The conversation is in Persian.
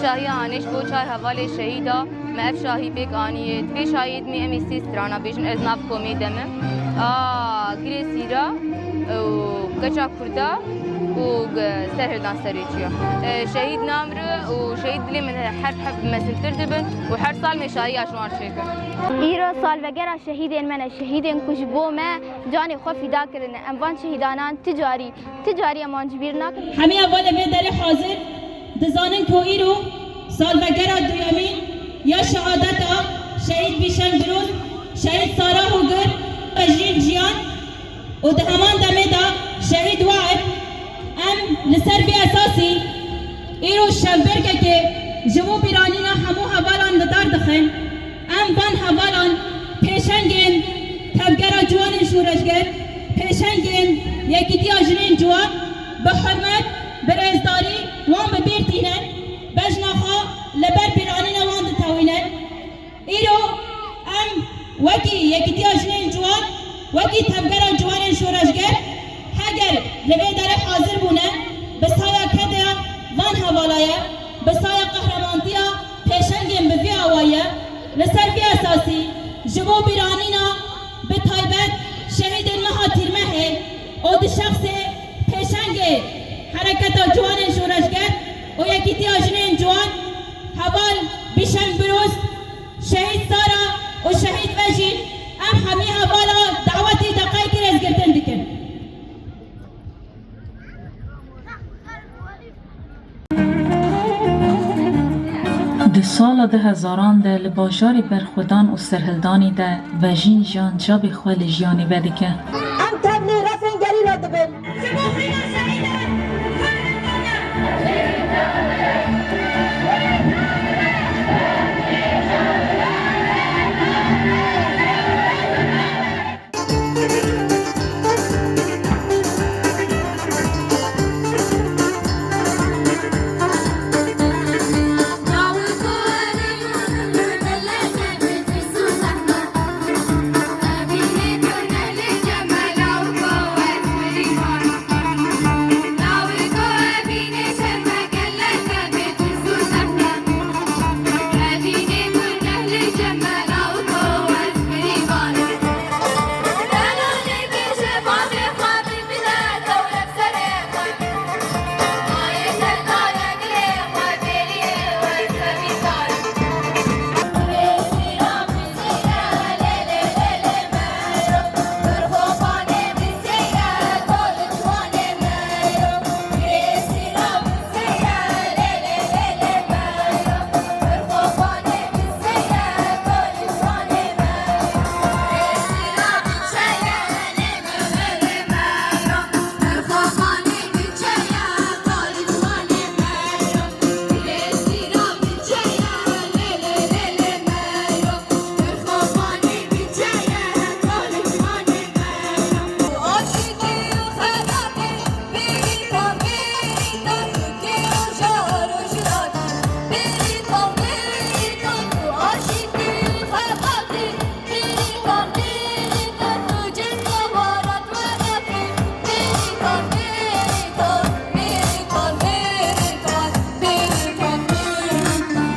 شاهی آنش بو چای حواله شهیدا مف شاهی بیک آنیه توی شاهید می امی سیسترانا بیشن از ناف کومی دمم گری سیرا و کچا کردا و سرهدان سریچیا شهید نامره و شهید دلی من حرف مثل تردبن و هر سال می شاهی اشوار شکر ایرا سال وگرا شهیدین من شهیدین کش بو ما جانی خو فدا کردن اموان شهیدانان تجاری امان جبیر نکن همه اول به در حاضر دزانن کو ایرو سال وگرا دویمی یا شهادت شهید بیشن بروز شهید سارا هوگر بجین جیان و ده همان دمه دا شهید واعب ام لسر بی اساسی ایرو شبرگه که جمو پیرانینا همو حوالان ندار دخن ام بان حوالان پیشنگین تبگرا جوان شورشگر پیشنگین یکیتی آجرین جوان به حرمت برزداری وان ببیرتینن بجناخا لبر پیرانینا وان دتاوینن ایرو ام وکی یکیتی آجرین جوان وکی تبگرا جوان شورشگر هگر لبه در حاضر بونه بسایا کده وان حوالایه بسایا قهرمانتیا پیشنگین بفی آوایه لسر بی اساسی جبو بیرانینا به تایبت شهید مها تیرمه او ده شخص پیشنگ حرکت جوان شورشگر و یکیتی آجنین جوان حوال بیشن بروز شهید سارا و شهید وجید ام همی حوالا دعوتی دقایی که رزگرتن دکن د سال 2000 ده لباجاری برخودان و سرهلدانی ده وژین جان جاب خوال جیانی بدکه